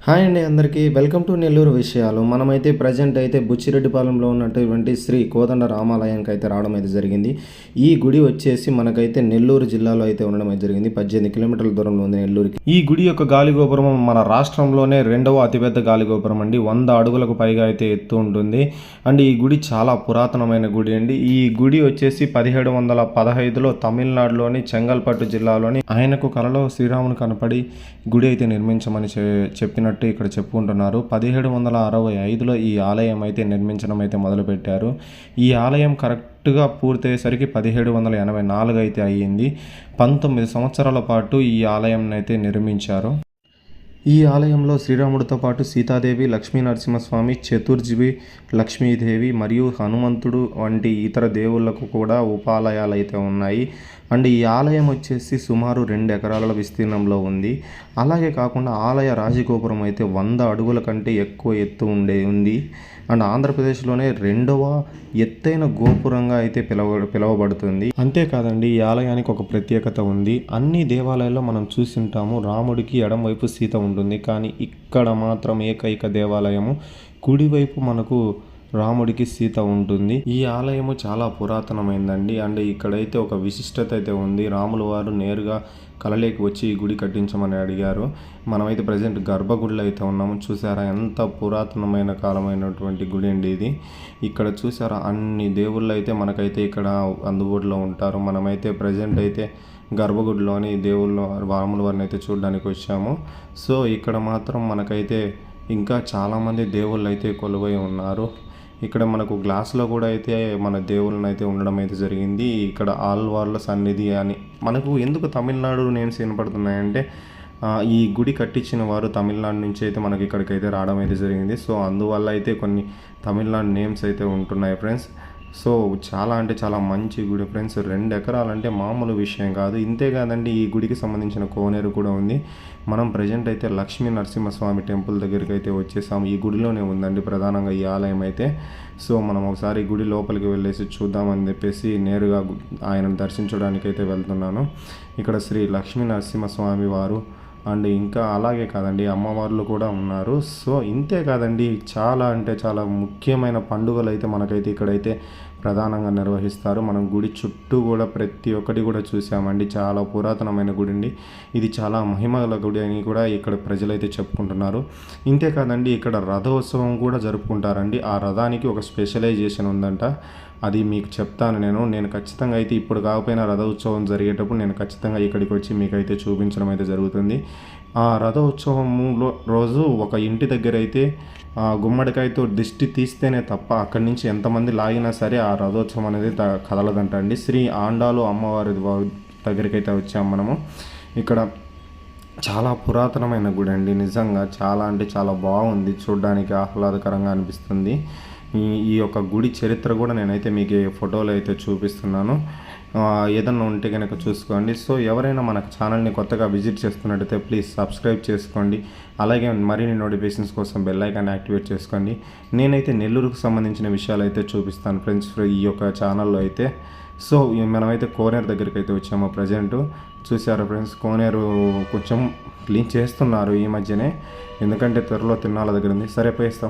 Hi అండి అందరికీ welcome to Nellore విషయాలు. మనమైతే ప్రజెంట్ అయితే బుచ్చిరెడ్డిపాలెంలో ఉన్నటువంటి శ్రీ కోదండ రామాలయానికి అయితే రావడం అయితే జరిగింది. ఈ గుడి వచ్చేసి మనకైతే నెల్లూరు జిల్లాలో అయితే ఉండడం అయితే జరిగింది. 18 కిలోమీటర్ల దూరంలో ఉంది నెల్లూరుకి. ఈ గుడి యొక్క గాలిగోపురం మన రాష్ట్రంలోనే రెండవ అతిపెద్ద గాలిగోపురం అండి. 100 అడుగులకు పైగా అయితే ఎత్తు ఉంటుంది. అండ్ ఈ గుడి చాలా పురాతనమైన గుడి అండి. ఈ గుడి వచ్చేసి 1715లో తమిళనాడులోని చెంగల్పట్టు జిల్లాలోని ఆయనకు కలలో శ్రీరాముని కనపడి గుడి అయితే నిర్మించమని చెప్పినట్టు ఇక్కడ చెప్పుకుంటున్నారు. 1765లో ఈ ఆలయం అయితే నిర్మించడం అయితే మొదలుపెట్టారు. ఈ ఆలయం కరెక్ట్గా పూర్తయ్యేసరికి 1784 అయితే అయ్యింది. 19 సంవత్సరాల పాటు ఈ ఆలయం అయితే నిర్మించారు. ఈ ఆలయంలో శ్రీరాముడితో పాటు సీతాదేవి, లక్ష్మీ నరసింహస్వామి, చతుర్జీవి లక్ష్మీదేవి మరియు హనుమంతుడు వంటి ఇతర దేవుళ్లకు కూడా ఉపాలయాలు అయితే ఉన్నాయి. అండ్ ఈ ఆలయం వచ్చేసి సుమారు 2 ఎకరాల విస్తీర్ణంలో ఉంది. అలాగే కాకుండా ఆలయ రాజగోపురం అయితే 100 అడుగుల కంటే ఎక్కువ ఎత్తు ఉంది. అండ్ ఆంధ్రప్రదేశ్లోనే రెండవ ఎత్తైన గోపురంగా అయితే పిలువబడుతుంది. అంతేకాదండి, ఈ ఆలయానికి ఒక ప్రత్యేకత ఉంది. అన్ని దేవాలయాల్లో మనం చూసింటాము రాముడికి ఎడమవైపు సీత ఉంటుంది. కానీ ఇక్కడ మాత్రం ఏకైక దేవాలయము కుడివైపు మనకు రాముడికి సీత ఉంటుంది. ఈ ఆలయము చాలా పురాతనమైందండి. అండ్ ఇక్కడైతే ఒక విశిష్టత అయితే ఉంది. రాముల వారు నేరుగా కలలోకి వచ్చి ఈ గుడి కట్టించమని అడిగారు. మనమైతే ప్రజెంట్ గర్భగుడిలో అయితే ఉన్నాము. చూసారా ఎంత పురాతనమైన కాలమైనటువంటి గుడి అండి ఇది. ఇక్కడ చూసారా అన్ని దేవుళ్ళు అయితే మనకైతే ఇక్కడ అందుబాటులో ఉంటారు. మనమైతే ప్రజెంట్ అయితే గర్భగుడిలోని దేవుళ్ళు రాముల వారిని అయితే చూడడానికి వచ్చాము. సో ఇక్కడ మాత్రం మనకైతే ఇంకా చాలామంది దేవుళ్ళు అయితే కొలువై ఉన్నారు. ఇక్కడ మనకు గ్లాస్లో కూడా అయితే మన దేవుళ్ళని అయితే ఉండడం అయితే జరిగింది. ఇక్కడ ఆళ్వార్ల సన్నిధి అని మనకు ఎందుకు తమిళనాడు నేమ్స్ వినపడుతున్నాయంటే ఈ గుడి కట్టించిన వారు తమిళనాడు నుంచి అయితే మనకి ఇక్కడికైతే రావడం అయితే జరిగింది. సో అందువల్ల అయితే కొన్ని తమిళనాడు నేమ్స్ అయితే ఉంటున్నాయి ఫ్రెండ్స్. సో చాలా అంటే చాలా మంచి గుడి ఫ్రెండ్స్. 2 ఎకరాలంటే మామూలు విషయం కాదు. ఇంతే కాదండి, ఈ గుడికి సంబంధించిన కోనేరు కూడా ఉంది. మనం ప్రజెంట్ అయితే లక్ష్మీ నరసింహస్వామి టెంపుల్ దగ్గరికి అయితే వచ్చేసాము. ఈ గుడిలోనే ఉందండి ప్రధానంగా ఈ ఆలయం అయితే. సో మనం ఒకసారి గుడి లోపలికి వెళ్ళేసి చూద్దామని చెప్పేసి నేరుగా ఆయనను దర్శించడానికి అయితే వెళ్తున్నాను. ఇక్కడ శ్రీ లక్ష్మీ నరసింహస్వామి వారు అండ్ ఇంకా అలాగే కాదండి అమ్మవార్లు కూడా ఉన్నారు. సో ఇంతే కాదండి, చాలా అంటే చాలా ముఖ్యమైన పండుగలు అయితే మనకైతే ఇక్కడైతే ప్రధానంగా నిర్వహిస్తారు. మనం గుడి చుట్టూ కూడా ప్రతి ఒక్కటి కూడా చూసామండి. చాలా పురాతనమైన గుడి అండి. ఇది చాలా మహిమగల గుడి అని కూడా ఇక్కడ ప్రజలైతే చెప్పుకుంటున్నారు. ఇంతే కాదండి, ఇక్కడ రథోత్సవం కూడా జరుపుకుంటారండి. ఆ రథానికి ఒక స్పెషలైజేషన్ ఉందంట. అది మీకు చెప్తాను నేను ఖచ్చితంగా అయితే ఇప్పుడు కాకపోయినా రథోత్సవం జరిగేటప్పుడు నేను ఖచ్చితంగా ఇక్కడికి వచ్చి మీకైతే చూపించడం అయితే జరుగుతుంది. ఆ రథోత్సవంలో రోజు ఒక ఇంటి దగ్గర అయితే గుమ్మడికాయతో దిష్టి తీస్తేనే తప్ప అక్కడి నుంచి ఎంతమంది లాగినా సరే ఆ రథోత్సవం అనేది కదలదంట అండి. శ్రీ ఆండాలు అమ్మవారి దగ్గరికి అయితే వచ్చాము మనము. ఇక్కడ చాలా పురాతనమైన గుడి అండి. నిజంగా చాలా అంటే చాలా బాగుంది, చూడడానికి ఆహ్లాదకరంగా అనిపిస్తుంది. ఈ యొక్క గుడి చరిత్ర కూడా నేనైతే మీకు ఫోటోలు అయితే చూపిస్తున్నాను. ఏదన్నా ఉంటే కనుక చూసుకోండి. సో ఎవరైనా మన ఛానల్ని కొత్తగా విజిట్ చేస్తున్నట్టయితే ప్లీజ్ సబ్స్క్రైబ్ చేసుకోండి. అలాగే మరిన్ని నోటిఫికేషన్స్ కోసం బెల్ ఐకాన్ యాక్టివేట్ చేసుకోండి. నేనైతే నెల్లూరుకు సంబంధించిన విషయాలు అయితే చూపిస్తాను ఫ్రెండ్స్ ఈ యొక్క ఛానల్లో అయితే. సో మనమైతే కోనేరు దగ్గరికి అయితే వచ్చాము ప్రజెంట్. చూసారా ఫ్రెండ్స్, కోనేరు కొంచెం క్లీన్ చేస్తున్నారు ఈ మధ్యనే, ఎందుకంటే త్వరలో తిరునాళ్ళ దగ్గర ఉంది. సరే పోయిస్తాం.